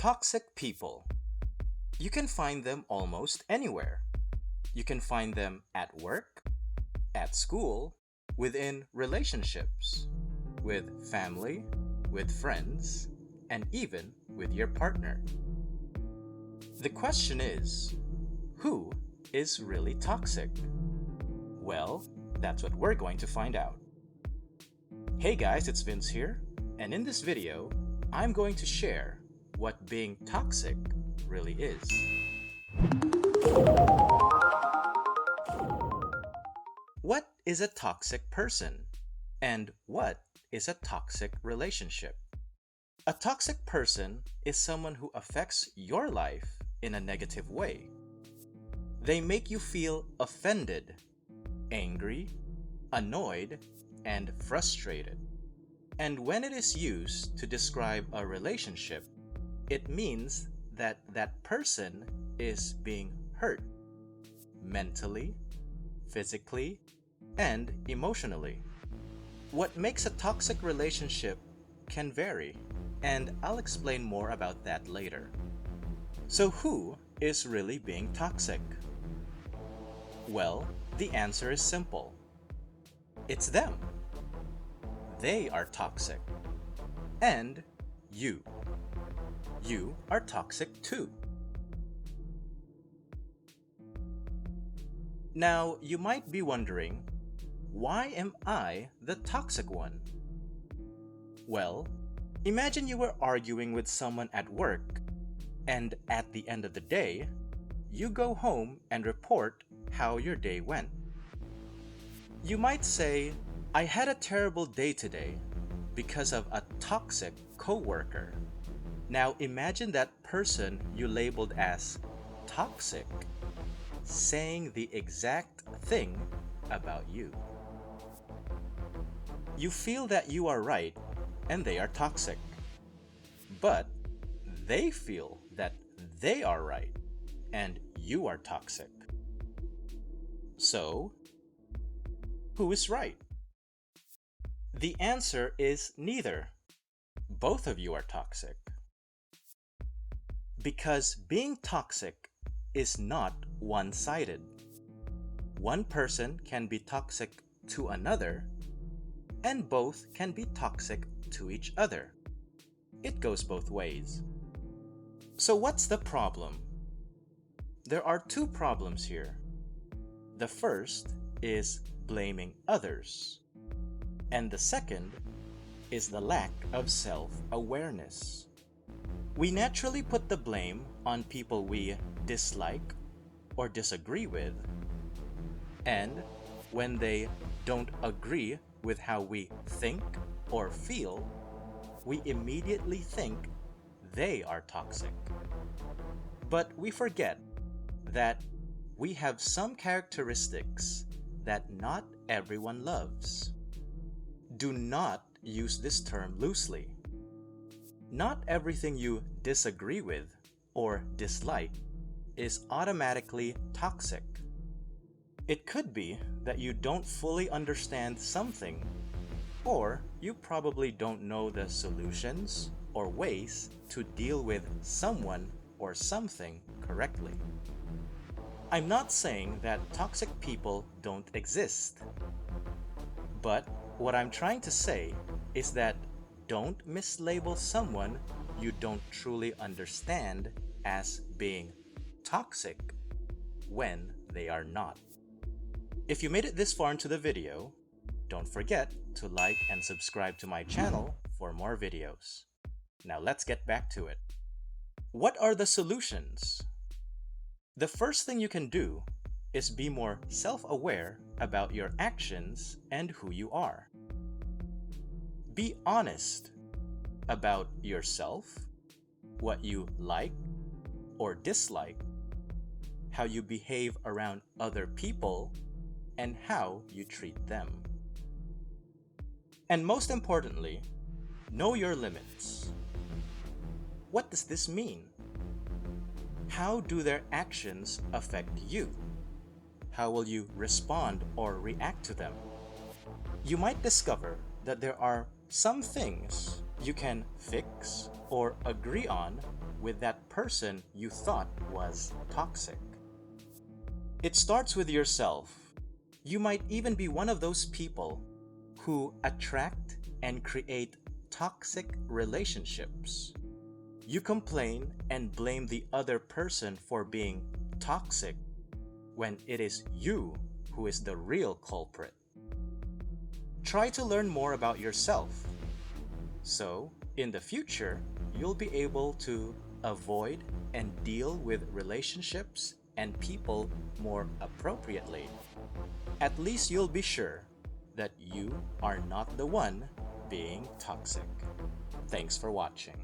Toxic people. You can find them almost anywhere. You can find them at work, at school, within relationships, with family, with friends, and even with your partner. The question is, who is really toxic? Well, that's what we're going to find out. Hey guys, it's Vince here, and in this video, I'm going to share what being toxic really is. What is a toxic person? And what is a toxic relationship? A toxic person is someone who affects your life in a negative way. They make you feel offended, angry, annoyed, and frustrated. And when it is used to describe a relationship, it means that that person is being hurt mentally, physically, and emotionally. What makes a toxic relationship can vary, and I'll explain more about that later. So who is really being toxic? Well, the answer is simple. It's them. They are toxic. And you. You are toxic too. Now, you might be wondering, why am I the toxic one? Well, imagine you were arguing with someone at work, and at the end of the day, you go home and report how your day went. You might say, I had a terrible day today because of a toxic coworker. Now imagine that person you labeled as toxic saying the exact thing about you. You feel that you are right and they are toxic, but they feel that they are right and you are toxic. So, who is right? The answer is neither. Both of you are toxic. Because being toxic is not one-sided. One person can be toxic to another, and both can be toxic to each other. It goes both ways. So what's the problem? There are two problems here. The first is blaming others, and the second is the lack of self-awareness. We naturally put the blame on people we dislike or disagree with, and when they don't agree with how we think or feel, we immediately think they are toxic. But we forget that we have some characteristics that not everyone loves. Do not use this term loosely. Not everything you disagree with or dislike is automatically toxic. It could be that you don't fully understand something, or you probably don't know the solutions or ways to deal with someone or something correctly. I'm not saying that toxic people don't exist, but what I'm trying to say is that don't mislabel someone you don't truly understand as being toxic when they are not. If you made it this far into the video, don't forget to like and subscribe to my channel for more videos. Now let's get back to it. What are the solutions? The first thing you can do is be more self-aware about your actions and who you are. Be honest about yourself, what you like or dislike, how you behave around other people, and how you treat them. And most importantly, know your limits. What does this mean? How do their actions affect you? How will you respond or react to them? You might discover that there are some things you can fix or agree on with that person you thought was toxic. It starts with yourself. You might even be one of those people who attract and create toxic relationships. You complain and blame the other person for being toxic when it is you who is the real culprit. Try to learn more about yourself, so in the future, you'll be able to avoid and deal with relationships and people more appropriately. At least you'll be sure that you are not the one being toxic. Thanks for watching.